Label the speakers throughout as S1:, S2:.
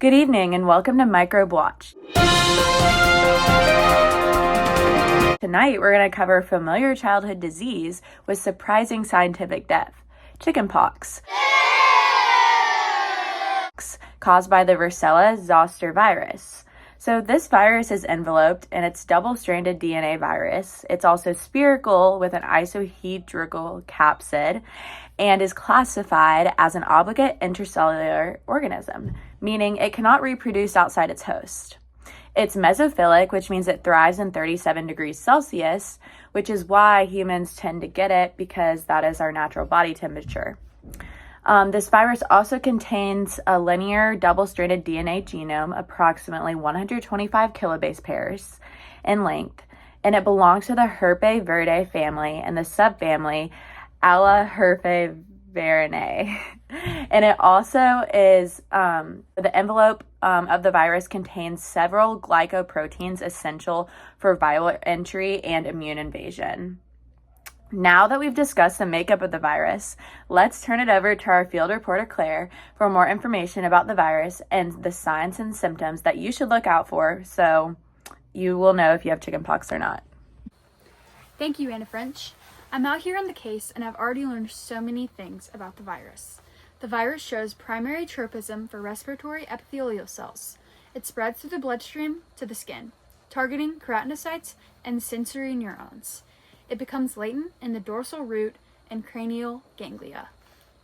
S1: Good evening and welcome to Microbe Watch. Tonight we're going to cover a familiar childhood disease with surprising scientific depth, chickenpox, caused by the Varicella zoster virus. So this virus is enveloped in its double-stranded DNA virus. It's also spherical with an isohedral capsid and is classified as an obligate intercellular organism, meaning it cannot reproduce outside its host. It's mesophilic, which means it thrives in 37 degrees Celsius, which is why humans tend to get it because that is our natural body temperature. This virus also contains a linear double-stranded DNA genome, approximately 125 kilobase pairs in length, and it belongs to the Herpeviridae family and the subfamily Allaherpevirinae. And it also is, the envelope of the virus contains several glycoproteins essential for viral entry and immune invasion. Now that we've discussed the makeup of the virus, let's turn it over to our field reporter, Claire, for more information about the virus and the signs and symptoms that you should look out for so you will know if you have chickenpox or not.
S2: Thank you, Anna French. I'm out here on the case and I've already learned so many things about the virus. The virus shows primary tropism for respiratory epithelial cells. It spreads through the bloodstream to the skin, targeting keratinocytes and sensory neurons. It becomes latent in the dorsal root and cranial ganglia.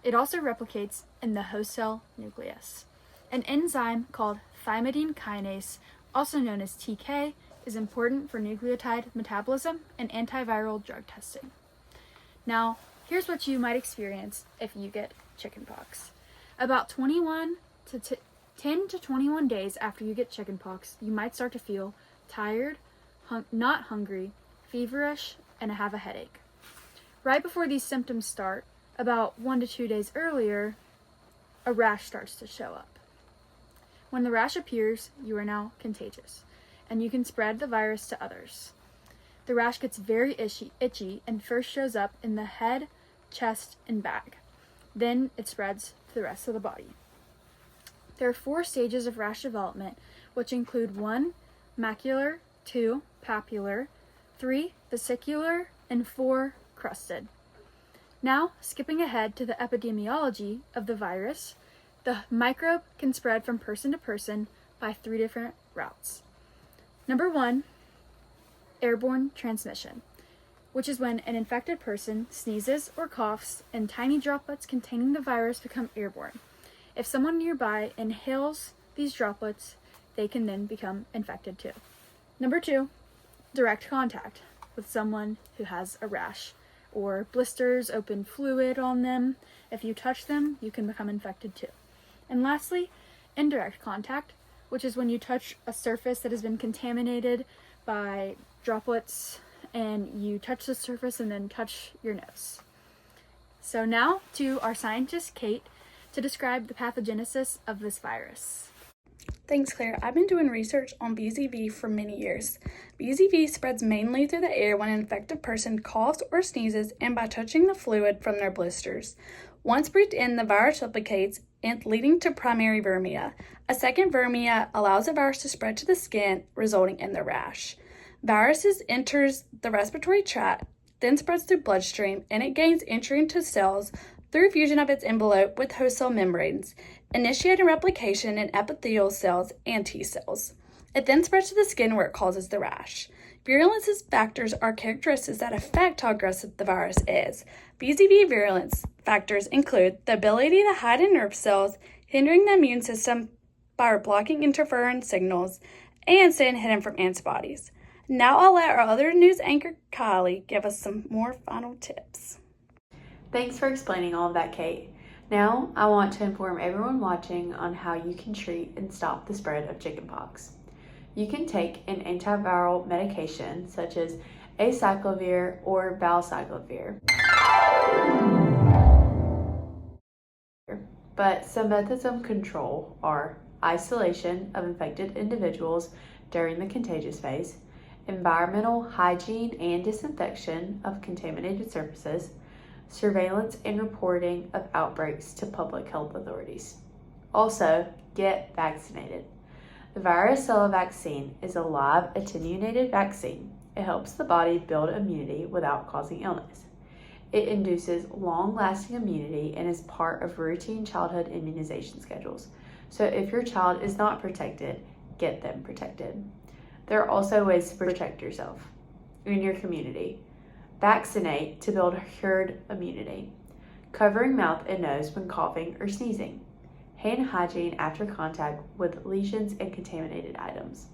S2: It also replicates in the host cell nucleus. An enzyme called thymidine kinase, also known as TK, is important for nucleotide metabolism and antiviral drug testing. Now, here's what you might experience if you get chickenpox. About 10 to 21 days after you get chickenpox, you might start to feel tired, not hungry, feverish, and have a headache. Right before these symptoms start, about 1 to 2 days earlier, a rash starts to show up. When the rash appears, you are now contagious, and you can spread the virus to others. The rash gets very itchy and first shows up in the head, chest, and back. Then it spreads to the rest of the body. There are 4 stages of rash development, which include 1, macular, 2, papular, 3, vesicular, and 4, crusted. Now, skipping ahead to the epidemiology of the virus, the microbe can spread from person to person by 3 different routes. Number 1, airborne transmission, which is when an infected person sneezes or coughs and tiny droplets containing the virus become airborne. If someone nearby inhales these droplets, they can then become infected too. Number 2, direct contact with someone who has a rash or blisters, open fluid on them. If you touch them, you can become infected too. And lastly, indirect contact, which is when you touch a surface that has been contaminated by droplets and you touch the surface and then touch your nose. So now to our scientist, Kate, to describe the pathogenesis of this virus.
S3: Thanks, Claire. I've been doing research on VZV for many years. VZV spreads mainly through the air when an infected person coughs or sneezes and by touching the fluid from their blisters. Once breathed in, the virus replicates, and leading to primary viremia. A second viremia allows the virus to spread to the skin, resulting in the rash. Viruses enters the respiratory tract, then spreads through bloodstream, and it gains entry into cells through fusion of its envelope with host cell membranes, initiating replication in epithelial cells and T cells. It then spreads to the skin where it causes the rash. Virulence factors are characteristics that affect how aggressive the virus is. VZV virulence factors include the ability to hide in nerve cells, hindering the immune system by blocking interferon signals, and staying hidden from antibodies. Now I'll let our other news anchor, Kylie, give us some more final tips.
S1: Thanks for explaining all of that, Kate. Now, I want to inform everyone watching on how you can treat and stop the spread of chickenpox. You can take an antiviral medication such as acyclovir or valcyclovir. But some methods of control are isolation of infected individuals during the contagious phase, environmental hygiene and disinfection of contaminated surfaces, surveillance and reporting of outbreaks to public health authorities. Also, get vaccinated. The varicella vaccine is a live attenuated vaccine. It helps the body build immunity without causing illness. It induces long-lasting immunity and is part of routine childhood immunization schedules. So if your child is not protected, get them protected. There are also ways to protect yourself in your community. Vaccinate to build herd immunity. Covering mouth and nose when coughing or sneezing. Hand hygiene after contact with lesions and contaminated items.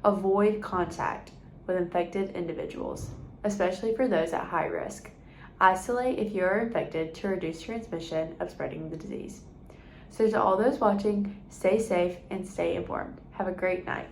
S1: Avoid contact with infected individuals, especially for those at high risk. Isolate if you are infected to reduce transmission of spreading the disease. So to all those watching, stay safe and stay informed. Have a great night.